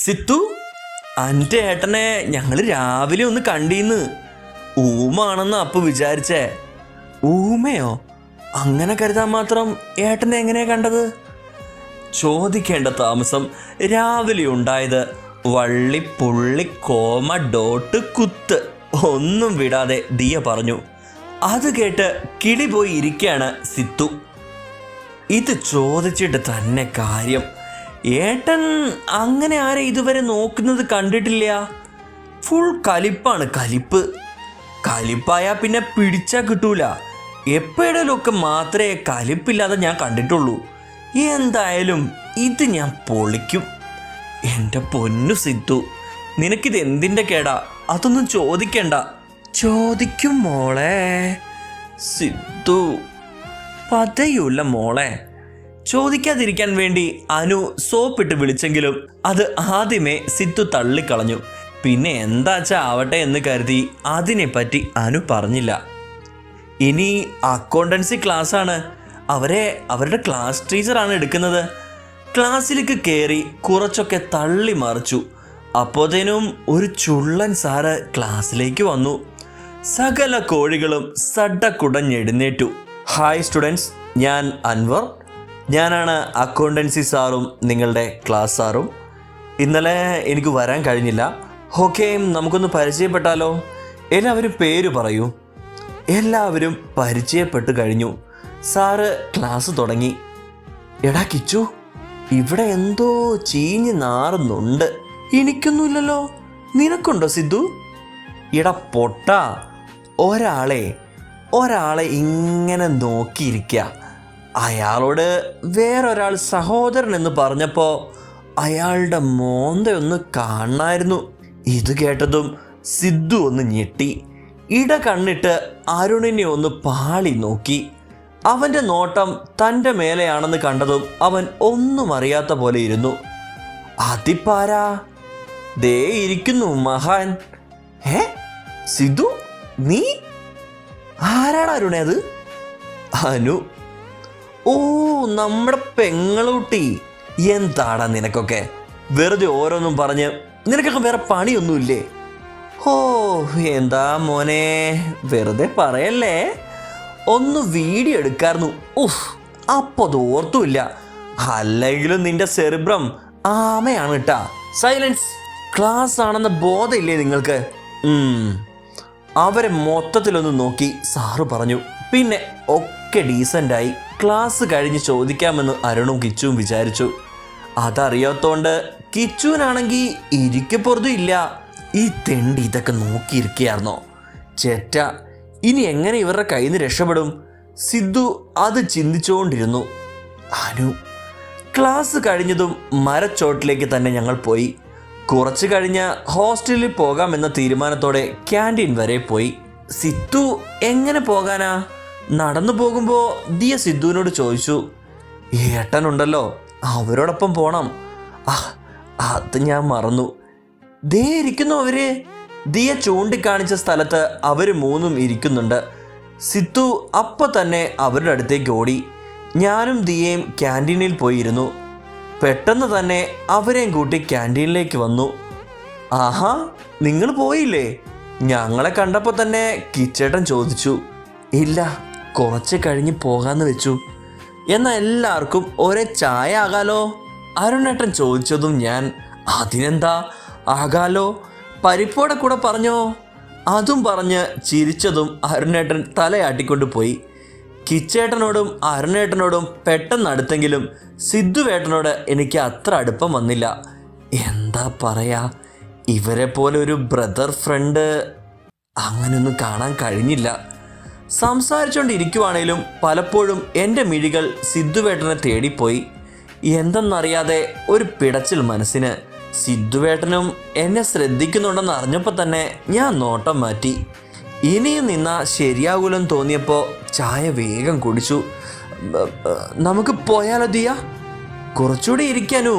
സിത്തു, എൻ്റെ ഏട്ടനെ ഞങ്ങൾ രാവിലെ ഒന്ന് കണ്ടീന്ന്. ഊമാണെന്ന് അപ്പു വിചാരിച്ചേ. ഊമയോ? അങ്ങനെ കരുതാൻ മാത്രം ഏട്ടനെ എങ്ങനെയാ കണ്ടത്? ചോദിക്കേണ്ട താമസം രാവിലെ ഉണ്ടായത് വള്ളി പുള്ളി കോമ ഡോട്ട് കുത്ത് ഒന്നും വിടാതെ ദിയ പറഞ്ഞു. അത് കേട്ട് കിളി പോയി ഇരിക്കുകയാണ് സിത്തു. ഇത് ചോദിച്ചിട്ട് തന്നെ കാര്യം, ഏട്ടൻ അങ്ങനെ ആരെ ഇതുവരെ നോക്കുന്നത് കണ്ടിട്ടില്ല. ഫുൾ കലിപ്പാണ്, കലിപ്പ്. കലിപ്പായാൽ പിന്നെ പിടിച്ചാൽ കിട്ടൂല. എപ്പോഴേലൊക്കെ മാത്രമേ കലിപ്പില്ലാതെ ഞാൻ കണ്ടിട്ടുള്ളൂ. എന്തായാലും ഇത് ഞാൻ പൊളിക്കും. എൻ്റെ പൊന്നു സിത്തു, നിനക്കിത് എന്തിൻ്റെ കേടാ? അതൊന്നും ചോദിക്കണ്ട. ചോദിക്കും മോളെ. സിത്തു പതയൂല്ല മോളെ. ചോദിക്കാതിരിക്കാൻ വേണ്ടി അനു സോപ്പിട്ട് വിളിച്ചെങ്കിലും അത് ആദ്യമേ സിത്തു തള്ളിക്കളഞ്ഞു. പിന്നെ എന്താച്ചാ ആവട്ടെ എന്ന് കരുതി അതിനെപ്പറ്റി അനു പറഞ്ഞില്ല. ഇനി അക്കൗണ്ടൻസി ക്ലാസ്സാണ്. അവരുടെ ക്ലാസ് ടീച്ചറാണ് എടുക്കുന്നത്. ക്ലാസ്സിലേക്ക് കയറി കുറച്ചൊക്കെ തള്ളി മറിച്ചു. അപ്പോഴത്തേനും ഒരു ചുള്ളൻ സാറ് ക്ലാസ്സിലേക്ക് വന്നു. സകല കോഴികളും സഡക്കുടഞ്ഞെഴുന്നേറ്റു. ഹായ് സ്റ്റുഡൻസ്, ഞാൻ അൻവർ. ഞാനാണ് അക്കൗണ്ടൻസി സാറും നിങ്ങളുടെ ക്ലാസ് സാറും. ഇന്നലെ എനിക്ക് വരാൻ കഴിഞ്ഞില്ല. ഓക്കെ, നമുക്കൊന്ന് പരിചയപ്പെട്ടാലോ? എല്ലാവരും പേര് പറയൂ. എല്ലാവരും പരിചയപ്പെട്ട് കഴിഞ്ഞു. സാറ് ക്ലാസ് തുടങ്ങി. എടാ കിച്ചു, ഇവിടെ എന്തോ ചീഞ്ഞ് നാറുന്നുണ്ട്. എനിക്കൊന്നുമില്ലല്ലോ, നിനക്കുണ്ടോ സിദ്ധു? എടാ പൊട്ടാ, ഒരാളെ ഇങ്ങനെ നോക്കിയിരിക്കുക. അയാളോട് വേറൊരാൾ സഹോദരൻ എന്ന് പറഞ്ഞപ്പോൾ അയാളുടെ മോന്തയൊന്ന് കാണായിരുന്നു. ഇത് കേട്ടതും സിദ്ധു ഒന്ന് ഞെട്ടി. ഇട കണ്ണിട്ട് അരുണിനെ ഒന്ന് പാളി നോക്കി. അവൻ്റെ നോട്ടം തൻ്റെ മേലെയാണെന്ന് കണ്ടതും അവൻ ഒന്നും അറിയാത്ത പോലെ ഇരുന്നു. അതിപ്പാരാ? ദേ ഇരിക്കുന്നു മഹാൻ. സിദ്ധു, നീ ആരാണ് അരുണേ അത്? അനു. ഓ, നമ്മുടെ പെങ്ങളൂട്ടി. എന്താടാ നിനക്കൊക്കെ? വെറുതെ ഓരോന്നും പറഞ്ഞ് നിനക്കൊക്കെ വേറെ പണിയൊന്നുമില്ലേ? ഓ, എന്താ മോനെ, വെറുതെ പറയല്ലേ. ഒന്ന് വീഡിയോ എടുക്കായിരുന്നു. അപ്പോൾ അത് ഓർത്തുമില്ല. അല്ലെങ്കിലും നിന്റെ സെറിബ്രം ആമയാണ് കേട്ടാ. സൈലൻസ്. ക്ലാസ് ആണെന്ന ബോധമില്ലേ നിങ്ങൾക്ക്? അവരെ മൊത്തത്തിലൊന്ന് നോക്കി സാറ് പറഞ്ഞു. പിന്നെ ഒക്കെ ഡീസൻ്റായി ക്ലാസ് കഴിഞ്ഞ് ചോദിക്കാമെന്ന് അരുണും കിച്ചുവും വിചാരിച്ചു. അതറിയാത്തോണ്ട് കിച്ചുവിനാണെങ്കിൽ ഇരിക്കപ്പുറത്തും ഇല്ല. ഈ തെണ്ടി ഇതൊക്കെ നോക്കിയിരിക്കുകയായിരുന്നോ? ചേറ്റ, ഇനി എങ്ങനെ ഇവരുടെ കയ്യിൽ നിന്ന് രക്ഷപ്പെടും? സിദ്ധു അത് ചിന്തിച്ചുകൊണ്ടിരുന്നു. അനു. ക്ലാസ് കഴിഞ്ഞതും മരച്ചോട്ടിലേക്ക് തന്നെ ഞങ്ങൾ പോയി. കുറച്ച് കഴിഞ്ഞ് ഹോസ്റ്റലിൽ പോകാമെന്ന തീരുമാനത്തോടെ ക്യാൻറ്റീൻ വരെ പോയി. സിദ്ധു എങ്ങനെ പോകാനാ? നടന്നു പോകുമ്പോൾ ദിയ സിദ്ധുവിനോട് ചോദിച്ചു. ഏട്ടനുണ്ടല്ലോ, അവരോടൊപ്പം പോണം. അത് ഞാൻ മറന്നു. ദേ ഇരിക്കുന്നു അവര്. ദിയ ചൂണ്ടിക്കാണിച്ച സ്ഥലത്ത് അവർ മൂന്നും ഇരിക്കുന്നുണ്ട്. സിദ്ധു അപ്പം തന്നെ അവരുടെ അടുത്തേക്ക് ഓടി. ഞാനും ദിയയും ക്യാൻറ്റീനിൽ പോയിരുന്നു. പെട്ടെന്ന് തന്നെ അവരെയും കൂട്ടി ക്യാൻറ്റീനിലേക്ക് വന്നു. ആഹാ, നിങ്ങൾ പോയില്ലേ? ഞങ്ങളെ കണ്ടപ്പോൾ തന്നെ കിച്ചേട്ടൻ ചോദിച്ചു. ഇല്ല, കുറച്ച് കഴിഞ്ഞ് പോകാമെന്ന് വെച്ചു. എന്നാൽ എല്ലാവർക്കും ഒരേ ചായ ആകാലോ? അരുണേട്ടൻ ചോദിച്ചതും ഞാൻ അതിനെന്താ ആകാലോ, പരിപ്പോടെ കൂടെ പറഞ്ഞോ. അതും പറഞ്ഞ് ചിരിച്ചതും അരുണേട്ടൻ തലയാട്ടിക്കൊണ്ട് പോയി. കിച്ചേട്ടനോടും അരുണേട്ടനോടും പെട്ടെന്ന് അടുത്തെങ്കിലും സിദ്ധുവേട്ടനോട് എനിക്ക് അത്ര അടുപ്പം വന്നില്ല. എന്താ പറയാ, ഇവരെ പോലെ ഒരു ബ്രദർ ഫ്രണ്ട് അങ്ങനെയൊന്നും കാണാൻ കഴിഞ്ഞില്ല. സംസാരിച്ചുകൊണ്ടിരിക്കുവാണേലും പലപ്പോഴും എൻ്റെ മിഴികൾ സിദ്ധുവേട്ടനെ തേടിപ്പോയി. എന്തെന്നറിയാതെ ഒരു പിടച്ചിൽ മനസ്സിന്. സിദ്ധുവേട്ടനും എന്നെ ശ്രദ്ധിക്കുന്നുണ്ടെന്ന് അറിഞ്ഞപ്പോൾ തന്നെ ഞാൻ നോട്ടം മാറ്റി. ഇനിയും നിന്നാ ശരിയാകൂലെന്ന് തോന്നിയപ്പോൾ ചായ വേഗം കുടിച്ചു. നമുക്ക് പോയാലോ ദിയ? കുറച്ചുകൂടി ഇരിക്കാനോ?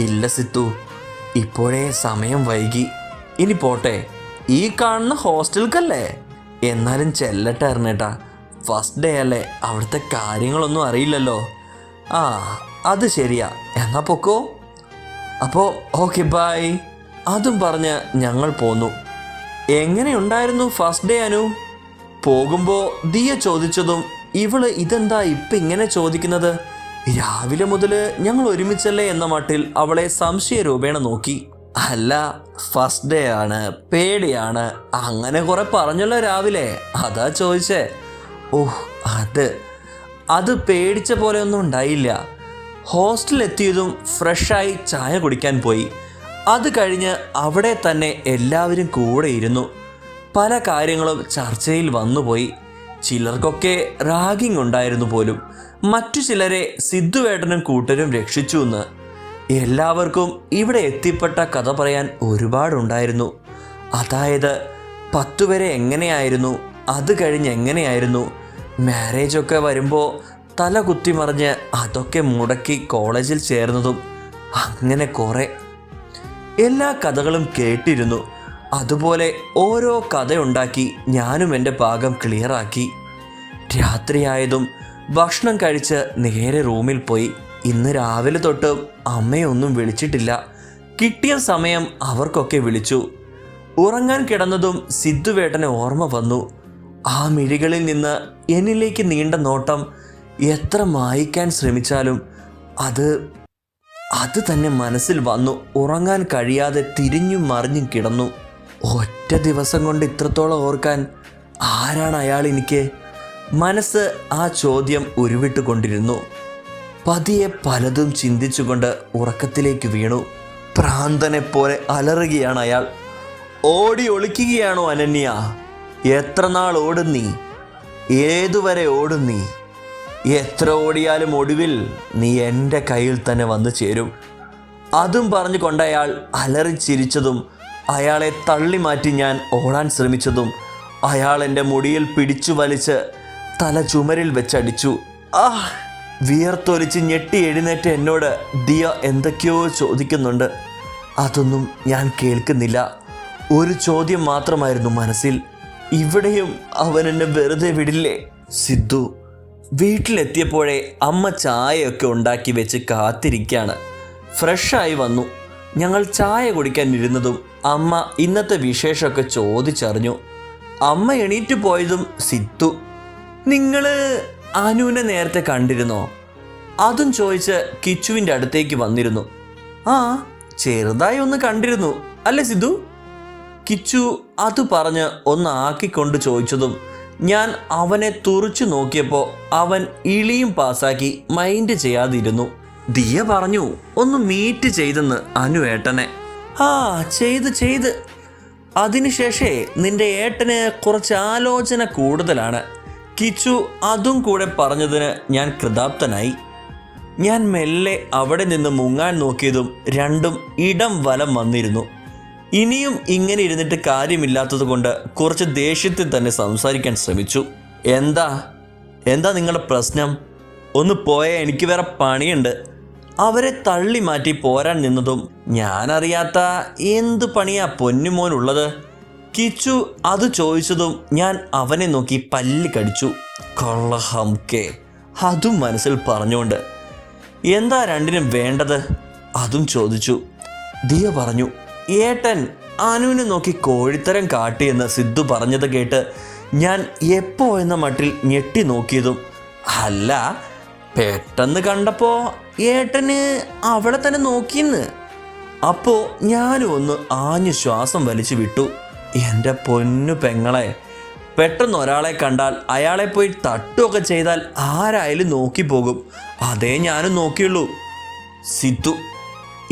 ഇല്ല സിത്തു, ഇപ്പോഴേ സമയം വൈകി. ഇനി പോട്ടെ. ഈ കാണുന്ന ഹോസ്റ്റൽക്കല്ലേ? എന്നാലും ചെല്ലട്ടെ അറിഞ്ഞേട്ടാ. ഫസ്റ്റ് ഡേ അല്ലേ, അവിടുത്തെ കാര്യങ്ങളൊന്നും അറിയില്ലല്ലോ. അത് ശരിയാ, എന്നാ പൊക്കോ. അപ്പോൾ ഓക്കെ ബൈ അതും പറഞ്ഞ് ഞങ്ങൾ പോന്നു. എങ്ങനെയുണ്ടായിരുന്നു ഫസ്റ്റ് ഡേ അനു? പോകുമ്പോൾ ദിയ ചോദിച്ചതും ഇവള് ഇതെന്താ ഇപ്പം ഇങ്ങനെ ചോദിക്കുന്നത്, രാവിലെ മുതൽ ഞങ്ങൾ ഒരുമിച്ചല്ലേ എന്ന മട്ടിൽ അവളെ സംശയ രൂപേണ നോക്കി. അല്ല, ഫസ്റ്റ് ഡേ ആണ്, പേടിയാണ്, അങ്ങനെ കുറെ പറഞ്ഞല്ലോ രാവിലെ, അതാ ചോദിച്ചേ. ഓഹ്, അത് പേടിച്ച പോലെ ഒന്നും ഉണ്ടായില്ല. ഹോസ്റ്റലിലെത്തിയതും ഫ്രഷായി ചായ കുടിക്കാൻ പോയി. അത് കഴിഞ്ഞ് അവിടെ തന്നെ എല്ലാവരും കൂടെ ഇരുന്നു. പല കാര്യങ്ങളും ചർച്ചയിൽ വന്നുപോയി. ചിലർക്കൊക്കെ റാഗിങ് ഉണ്ടായിരുന്നു പോലും. മറ്റു ചിലരെ സിദ്ധുവേട്ടനും കൂട്ടരും രക്ഷിച്ചു എന്ന്. എല്ലാവർക്കും ഇവിടെ എത്തിപ്പെട്ട കഥ പറയാൻ ഒരുപാടുണ്ടായിരുന്നു. അതായത് 10 വരെ എങ്ങനെയായിരുന്നു, അത് കഴിഞ്ഞ് എങ്ങനെയായിരുന്നു, മാരേജൊക്കെ വരുമ്പോൾ തല കുത്തിമറിഞ്ഞ് അതൊക്കെ മുടക്കി കോളേജിൽ ചേർന്നതും, അങ്ങനെ കുറേ എല്ലാ കഥകളും കേട്ടിരുന്നു. അതുപോലെ ഓരോ കഥയുണ്ടാക്കി ഞാനും എൻ്റെ ഭാഗം ക്ലിയറാക്കി. രാത്രിയായതും ഭക്ഷണം കഴിച്ച് നേരെ റൂമിൽ പോയി. ഇന്ന് രാവിലെ തൊട്ട് അമ്മയൊന്നും വിളിച്ചിട്ടില്ല. കിട്ടിയ സമയം അവർക്കൊക്കെ വിളിച്ചു. ഉറങ്ങാൻ കിടന്നതും സിദ്ധുവേട്ടനെ ഓർമ്മ വന്നു. ആ മിഴികളിൽ നിന്ന് എന്നിലേക്ക് നീണ്ട നോട്ടം എത്ര മായ്ക്കാൻ ശ്രമിച്ചാലും അത് തന്നെ മനസ്സിൽ വന്നു. ഉറങ്ങാൻ കഴിയാതെ തിരിഞ്ഞും മറിഞ്ഞും കിടന്നു. ഒറ്റ ദിവസം കൊണ്ട് ഇത്രത്തോളം ഓർക്കാൻ ആരാണ് അയാൾ എനിക്ക്? മനസ്സ് ആ ചോദ്യം ഉരുവിട്ടുകൊണ്ടിരുന്നു. പതിയെ പലതും ചിന്തിച്ചുകൊണ്ട് ഉറക്കത്തിലേക്ക് വീണു. ഭ്രാന്തനെ പോലെ അലറുകയാണ് അയാൾ. ഓടി ഒളിക്കുകയാണോ അനന്യ? എത്ര നാൾ ഓടും നീ? ഏതുവരെ ഓടും നീ? എത്ര ഓടിയാലും ഒടുവിൽ നീ എൻ്റെ കയ്യിൽ തന്നെ വന്നു ചേരും. അതും പറഞ്ഞു കൊണ്ടയാൾ അലറിച്ചിരിച്ചതും, അയാളെ തള്ളി മാറ്റി ഞാൻ ഓടാൻ ശ്രമിച്ചതും, അയാൾ എൻ്റെ മുടിയിൽ പിടിച്ചു വലിച്ച് തല ചുമരിൽ വെച്ചടിച്ചു. വിയർത്തൊലിച്ച് ഞെട്ടി എഴുന്നേറ്റ് എന്നോട് ദിയ എന്തൊക്കെയോ ചോദിക്കുന്നുണ്ട്. അതൊന്നും ഞാൻ കേൾക്കുന്നില്ല. ഒരു ചോദ്യം മാത്രമായിരുന്നു മനസ്സിൽ, ഇവിടെയും അവൻ എന്നെ വെറുതെ വിടില്ലേ? സിദ്ധു വീട്ടിലെത്തിയപ്പോഴേ അമ്മ ചായയൊക്കെ ഉണ്ടാക്കി വെച്ച് കാത്തിരിക്കുകയാണ്. ഫ്രഷായി വന്നു. ഞങ്ങൾ ചായ കുടിക്കാൻ ഇരുന്നതും അമ്മ ഇന്നത്തെ വിശേഷമൊക്കെ ചോദിച്ചറിഞ്ഞു. അമ്മ എണീറ്റ് പോയതും സിദ്ധു, നിങ്ങൾ അനുവിനെ നേരത്തെ കണ്ടിരുന്നോ? അതും ചോദിച്ച് കിച്ചുവിൻ്റെ അടുത്തേക്ക് വന്നിരുന്നു. ചെറുതായി ഒന്ന് കണ്ടിരുന്നു അല്ലേ സിദ്ധു? കിച്ചു അത് പറഞ്ഞ് ഒന്ന് ആക്കിക്കൊണ്ട് ചോദിച്ചതും ഞാൻ അവനെ തുറിച്ചു നോക്കിയപ്പോൾ അവൻ ഇളിയും പാസാക്കി മൈൻഡ് ചെയ്യാതിരുന്നു. ദിയ പറഞ്ഞു ഒന്ന് മീറ്റ് ചെയ്തെന്ന് അനുവേട്ടനെ. ചെയ്ത് അതിനുശേഷേ നിന്റെ ഏട്ടന് കുറച്ച് ആലോചന കൂടുതലാണ്. കിച്ചു അതും കൂടെ പറഞ്ഞതിന് ഞാൻ കൃതാർത്ഥനായി. ഞാൻ മെല്ലെ അവിടെ നിന്ന് മുങ്ങാൻ നോക്കിയതും രണ്ടും ഇടം വലം വന്നിരുന്നു. ഇനിയും ഇങ്ങനെ ഇരുന്നിട്ട് കാര്യമില്ലാത്തത് കൊണ്ട് കുറച്ച് ദേഷ്യത്തിൽ തന്നെ സംസാരിക്കാൻ ശ്രമിച്ചു. എന്താ നിങ്ങളുടെ പ്രശ്നം? ഒന്ന് പോയേ, എനിക്ക് വേറെ പണിയുണ്ട്. അവരെ തള്ളി മാറ്റി പോരാൻ നിന്നതും ഞാനറിയാത്ത എന്ത് പണിയാ പൊന്നുമോനുള്ളത്? കിച്ചു അത് ചോദിച്ചതും ഞാൻ അവനെ നോക്കി പല്ല് കടിച്ചു. കൊള്ളഹംകെ, അതും മനസ്സിൽ പറഞ്ഞുകൊണ്ട്. എന്താ രണ്ടിനും വേണ്ടത്? അതും ചോദിച്ചു. ദിയ പറഞ്ഞു, ഏട്ടൻ അനുവിനെ നോക്കി കോഴിത്തരം കാട്ടിയെന്ന് സിദ്ധു പറഞ്ഞത് കേട്ട് ഞാൻ എപ്പോ എന്ന മട്ടിൽ ഞെട്ടി നോക്കിയതും, അല്ല പെട്ടെന്ന് കണ്ടപ്പോൾ ഏട്ടന് അവളെ തന്നെ നോക്കിയെന്ന്. അപ്പോൾ ഞാനും ഒന്ന് ആഞ്ഞു ശ്വാസം വലിച്ചു വിട്ടു. എൻ്റെ പൊന്നു പെങ്ങളെ, പെട്ടെന്ന് ഒരാളെ കണ്ടാൽ അയാളെ പോയി തട്ടുകയൊക്കെ ചെയ്താൽ ആരായാലും നോക്കിപ്പോകും. അതേ ഞാനും നോക്കിയുള്ളൂ. സിദ്ധു,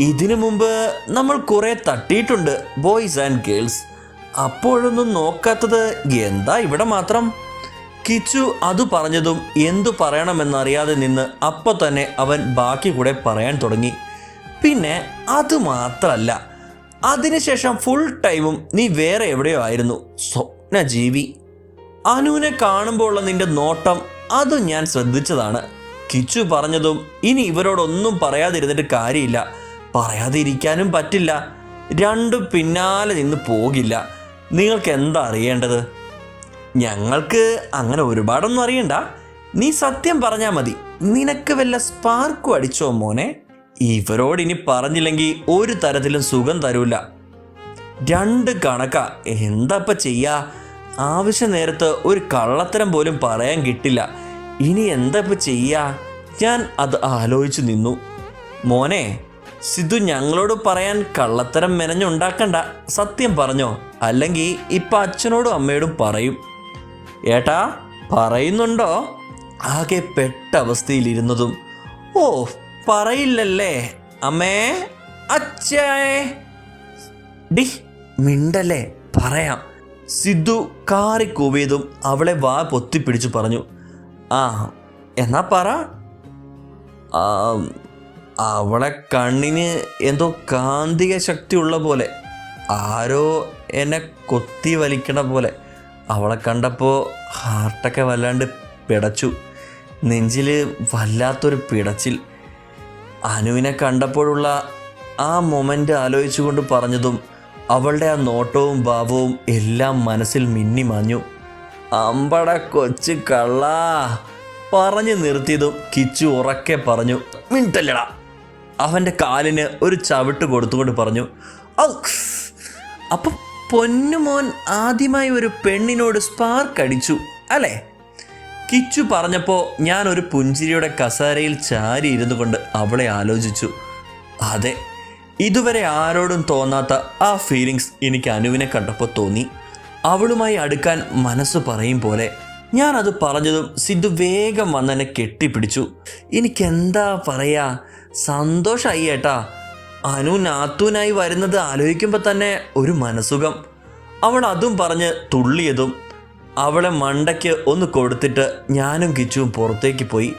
ഇതിനു മുമ്പ് നമ്മൾ കുറേ തട്ടിയിട്ടുണ്ട് ബോയ്സ് ആൻഡ് ഗേൾസ്. അപ്പോഴൊന്നും നോക്കാത്തത് എന്താ ഇവിടെ മാത്രം? കിച്ചു അത് പറഞ്ഞതും എന്തു പറയണമെന്നറിയാതെ നിന്ന് അപ്പോൾ തന്നെ അവൻ ബാക്കി കൂടെ പറയാൻ തുടങ്ങി. പിന്നെ അത് മാത്രമല്ല, അതിനുശേഷം ഫുൾ ടൈമും നീ വേറെ എവിടെയോ ആയിരുന്നു, സ്വപ്നജീവി. അനുവിനെ കാണുമ്പോൾ ഉള്ള നിന്റെ നോട്ടം അതും ഞാൻ ശ്രദ്ധിച്ചതാണ്. കിച്ചു പറഞ്ഞതും ഇനി ഇവരോടൊന്നും പറയാതിരുന്നിട്ട് കാര്യമില്ല. പറയാതെ ഇരിക്കാനും പറ്റില്ല. രണ്ടും പിന്നാലെ നിന്ന് പോകില്ല. നിങ്ങൾക്ക് എന്താ അറിയേണ്ടത്? ഞങ്ങൾക്ക് അങ്ങനെ ഒരുപാടൊന്നും അറിയണ്ട. നീ സത്യം പറഞ്ഞാൽ മതി. നിനക്ക് വല്ല സ്പാർക്കും അടിച്ചോ മോനെ? ഇവരോടിനി പറഞ്ഞില്ലെങ്കിൽ ഒരു തരത്തിലും സുഖം തരൂല. 2 കണക്കാ. എന്താപ്പ ചെയ്യാ? ആവശ്യ നേരത്ത് ഒരു കള്ളത്തരം പോലും പറയാൻ കിട്ടില്ല. ഇനി എന്താപ്പ ചെയ്യാ? ഞാൻ അത് ആലോചിച്ചു നിന്നു. മോനെ, സിദ്ധു ഞങ്ങളോട് പറയാൻ കള്ളത്തരം മെനഞ്ഞുണ്ടാക്കണ്ട, സത്യം പറഞ്ഞോ, അല്ലെങ്കിൽ ഇപ്പം അച്ഛനോടും അമ്മയോടും പറയും. ഏട്ടാ പറയുന്നുണ്ടോ? ആകെ പെട്ട അവസ്ഥയിലിരുന്നതും ഓ പറയില്ലല്ലേ അമ്മേ, അച്ഛേ. ഡി മിണ്ടല്ലേ, പറയാം. സിദ്ധു കാറിക്കൂവിയതും അവളെ വാ പൊത്തിപ്പിടിച്ചു പറഞ്ഞു. ആ എന്നാ പറ. അവളെ കണ്ണിന് എന്തോ കാന്തിക ശക്തി ഉള്ള പോലെ, ആരോ എന്നെ കൊത്തി വലിക്കണ പോലെ. അവളെ കണ്ടപ്പോൾ ഹാർട്ടൊക്കെ വല്ലാണ്ട് പിടച്ചു. നെഞ്ചിൽ വല്ലാത്തൊരു പിടച്ചിൽ. അനുവിനെ കണ്ടപ്പോഴുള്ള ആ മൊമെൻ്റ് ആലോചിച്ചുകൊണ്ട് പറഞ്ഞതും അവളുടെ ആ നോട്ടവും ഭാവവും എല്ലാം മനസ്സിൽ മിന്നിമാഞ്ഞു. അമ്പട കൊച്ചു കള്ളാ പറഞ്ഞു നിർത്തിയതും കിച്ചു ഉറക്കെ പറഞ്ഞു, മിണ്ടല്ലടാ. അവൻ്റെ കാലിന് ഒരു ചവിട്ട് കൊടുത്തുകൊണ്ട് പറഞ്ഞു. അപ്പം പൊന്നുമോൻ ആദ്യമായി ഒരു പെണ്ണിനോട് സ്പാർക്ക് അടിച്ചു അല്ലേ? കിച്ചു പറഞ്ഞപ്പോൾ ഞാൻ ഒരു പുഞ്ചിരിയുടെ കസേരയിൽ ചാരി ഇരുന്നു കൊണ്ട് അവളെ ആലോചിച്ചു. അതെ, ഇതുവരെ ആരോടും തോന്നാത്ത ആ ഫീലിങ്സ് എനിക്ക് അനുവിനെ കണ്ടപ്പോൾ തോന്നി. അവളുമായി അടുക്കാൻ മനസ്സ് പറയും പോലെ. ഞാനത് പറഞ്ഞതും സിദ്ധു വേഗം വന്നെന്നെ കെട്ടിപ്പിടിച്ചു. എനിക്കെന്താ പറയാ, സന്തോഷമായി ഏട്ടാ. അനു നാത്തൂനായി വരുന്നത് ആലോചിക്കുമ്പോൾ തന്നെ ഒരു മനസുഖം. അവൾ അതും പറഞ്ഞ് തുള്ളിയതും അവളെ മണ്ടയ്ക്ക് ഒന്ന് കൊടുത്തിട്ട് ഞാനും കിച്ചുവും പുറത്തേക്ക് പോയി.